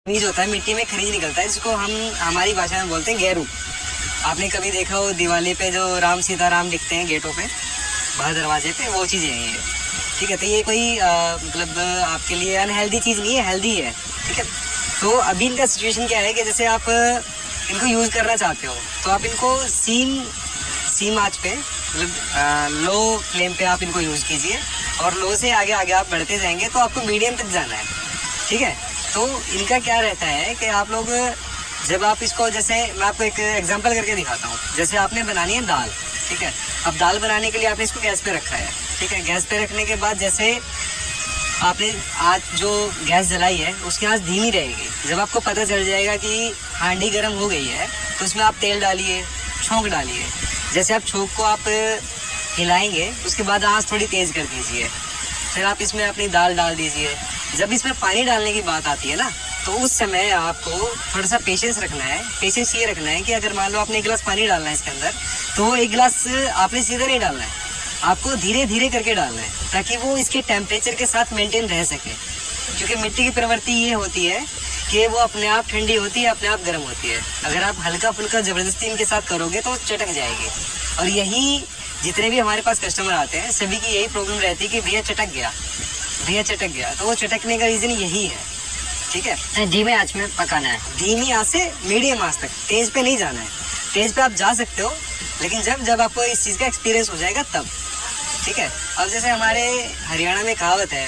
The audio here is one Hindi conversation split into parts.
बीज होता है मिट्टी में खनिज निकलता है, जिसको हम हमारी भाषा में बोलते हैं गेरू। आपने कभी देखा हो दिवाली पे जो राम सीताराम दिखते हैं गेटों पे, बाहर दरवाजे पे, वो चीज़ें हैं ये। ठीक है, तो ये कोई मतलब आपके लिए अनहेल्दी चीज़ नहीं है, हेल्दी है। ठीक है, तो अभी इनका सिचुएशन क्या है कि जैसे आप इनको यूज़ करना चाहते हो तो आप इनको सीम आँच पे, मतलब लो फ्लेम पे आप इनको यूज़ कीजिए, और लो से आगे आगे आप बढ़ते जाएंगे तो आपको मीडियम तक जाना है। ठीक है, तो इनका क्या रहता है कि आप लोग जब आप इसको, जैसे मैं आपको एक एग्जांपल करके दिखाता हूँ। जैसे आपने बनानी है दाल, ठीक है, अब दाल बनाने के लिए आपने इसको गैस पे रखा है। ठीक है, गैस पे रखने के बाद जैसे आपने आज जो गैस जलाई है उसकी आँच धीमी रहेगी। जब आपको पता चल जाएगा कि हांडी गर्म हो गई है तो उसमें आप तेल डालिए, छोंक डालिए। जैसे आप छोंक को आप हिलाएंगे उसके बाद आँच थोड़ी तेज़ कर दीजिए, फिर आप इसमें अपनी दाल डाल दीजिए। जब इसमें पानी डालने की बात आती है ना, तो उस समय आपको थोड़ा सा पेशेंस रखना है। पेशेंस ये रखना है कि अगर मान लो आपने 1 गिलास पानी डालना है इसके अंदर, तो वो 1 गिलास आपने सीधा नहीं डालना है, आपको धीरे धीरे करके डालना है, ताकि वो इसके टेम्परेचर के साथ मेंटेन रह सके। क्योंकि मिट्टी की प्रवृत्ति ये होती है कि वो अपने आप ठंडी होती है, अपने आप गर्म होती है। अगर आप हल्का फुल्का ज़बरदस्ती इनके साथ करोगे तो चटक जाएगी। और यही जितने भी हमारे पास कस्टमर आते हैं सभी की यही प्रॉब्लम रहती है कि भैया चटक गया, भैया चटक गया। तो वो चटकने का रीज़न यही है। ठीक है, धीमे आंच में पकाना है, धीमी आंच से मीडियम आंच तक, तेज पे नहीं जाना है। तेज पे आप जा सकते हो, लेकिन जब आपको इस चीज़ का एक्सपीरियंस हो जाएगा तब। ठीक है, अब जैसे हमारे हरियाणा में कहावत है,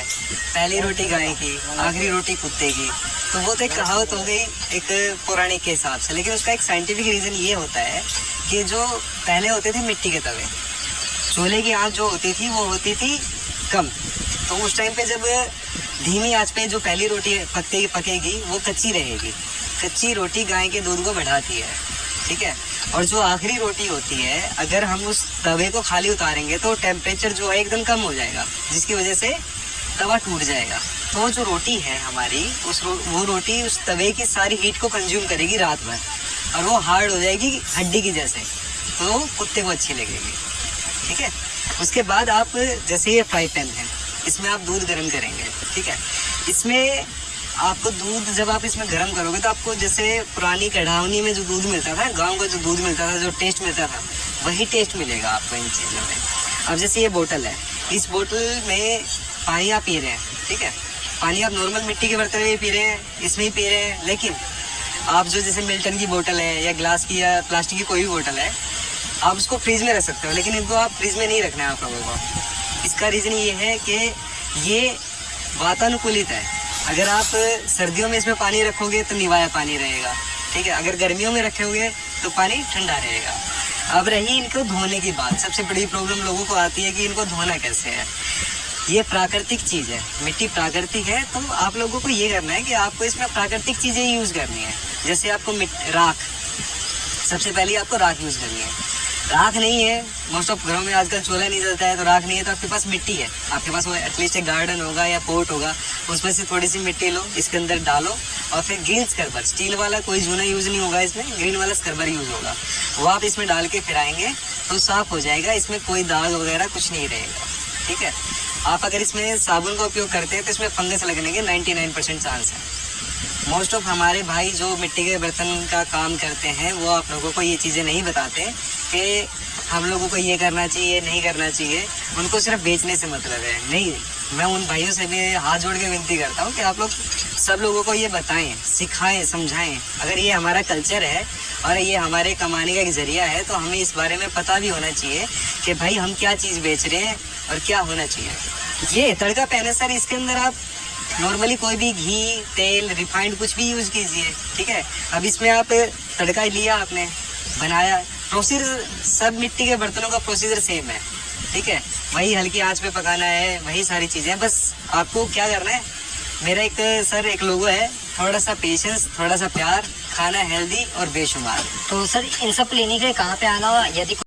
पहली रोटी गाय की, आखिरी रोटी कुत्ते की। तो वो तो एक कहावत हो गई एक पौराणिक के हिसाब से, लेकिन उसका एक साइंटिफिक रीज़न ये होता है कि जो पहले होते थे मिट्टी के तवे, चूल्हे की आँच जो होती थी वो होती थी कम। तो उस टाइम पे जब धीमी आंच पे जो पहली रोटी पकेगी वो कच्ची रहेगी। कच्ची रोटी गाय के दूध को बढ़ाती है। ठीक है, और जो आखिरी रोटी होती है, अगर हम उस तवे को खाली उतारेंगे तो टेम्परेचर जो है एकदम कम हो जाएगा, जिसकी वजह से तवा टूट जाएगा। तो जो रोटी है हमारी, वो रोटी उस तवे की सारी हीट को कंज्यूम करेगी रात भर, और वो हार्ड हो जाएगी हड्डी की जैसे, तो कुत्ते को अच्छी लगेगी। ठीक है, उसके बाद आप जैसे ये फ्राई पैन है, इसमें आप दूध गर्म करेंगे। ठीक है, इसमें आपको दूध जब आप इसमें गर्म करोगे तो आपको जैसे पुरानी कढ़ावनी में जो दूध मिलता था, गांव का जो दूध मिलता था, जो टेस्ट मिलता था, वही टेस्ट मिलेगा आपको इन चीज़ों में। अब जैसे ये बोतल है, इस बोतल में पानी आप पी रहे हैं। ठीक है, पानी आप नॉर्मल मिट्टी के बर्तन में पी रहे हैं, इसमें ही पी रहे हैं। लेकिन आप जो जैसे मिल्टन की बोतल है या ग्लास की या प्लास्टिक की कोई भी बोतल है, आप उसको फ्रिज में रख सकते हो, लेकिन इनको आप फ्रिज में नहीं रखना है आप लोगों को। इसका रीज़न ये है कि ये वातानुकूलित है। अगर आप सर्दियों में इसमें पानी रखोगे तो निवाया पानी रहेगा। ठीक है, अगर गर्मियों में रखोगे तो पानी ठंडा रहेगा। अब रही इनको धोने की बात, सबसे बड़ी प्रॉब्लम लोगों को आती है कि इनको धोना कैसे है। ये प्राकृतिक चीज़ है, मिट्टी प्राकृतिक है, तो आप लोगों को ये करना है कि आपको इसमें प्राकृतिक चीज़ें यूज़ करनी है। जैसे आपको राख, सबसे पहले आपको राख यूज़ करनी है। राख नहीं है, मोस्ट ऑफ घरों में आजकल चूल्हा नहीं जलता है, तो राख नहीं है तो आपके पास मिट्टी है, आपके पास वो एटलीस्ट एक गार्डन होगा या पोर्ट होगा, उसमें से थोड़ी सी मिट्टी लो, इसके अंदर डालो, और फिर ग्रीन स्क्रबर, स्टील वाला कोई जूना यूज़ नहीं होगा इसमें, ग्रीन वाला स्क्रबर यूज़ होगा, वो आप इसमें डाल के फिराएंगे तो साफ़ हो जाएगा, इसमें कोई दाग वगैरह कुछ नहीं रहेगा। ठीक है, आप अगर इसमें साबुन का उपयोग करते हैं तो इसमें फंगस लगने के 99% चांस है। मोस्ट ऑफ हमारे भाई जो मिट्टी के बर्तन का काम करते हैं वो आप लोगों को ये चीज़ें नहीं बताते कि हम लोगों को ये करना चाहिए, नहीं करना चाहिए। उनको सिर्फ बेचने से मतलब है। नहीं, मैं उन भाइयों से भी हाथ जोड़ के विनती करता हूँ कि आप लोग सब लोगों को ये बताएं, सिखाएं, समझाएं। अगर ये हमारा कल्चर है और ये हमारे कमाने का एक ज़रिया है, तो हमें इस बारे में पता भी होना चाहिए कि भाई हम क्या चीज़ बेच रहे हैं और क्या होना चाहिए। ये तड़का पैन है सर, इसके अंदर आप नॉर्मली कोई भी घी, तेल, रिफाइंड कुछ भी यूज़ कीजिए। ठीक है, अब इसमें आप तड़का लिया, आपने बनाया, प्रोसीजर सब मिट्टी के बर्तनों का प्रोसीजर सेम है। ठीक है, वही हल्की आंच पे पकाना है, वही सारी चीज़ें, बस आपको क्या करना है। मेरा एक लोगो है, थोड़ा सा पेशेंस, थोड़ा सा प्यार, खाना हेल्दी और बेशुमार। तो सर इन सब लेने के लिए कहाँ पे आना होगा यदि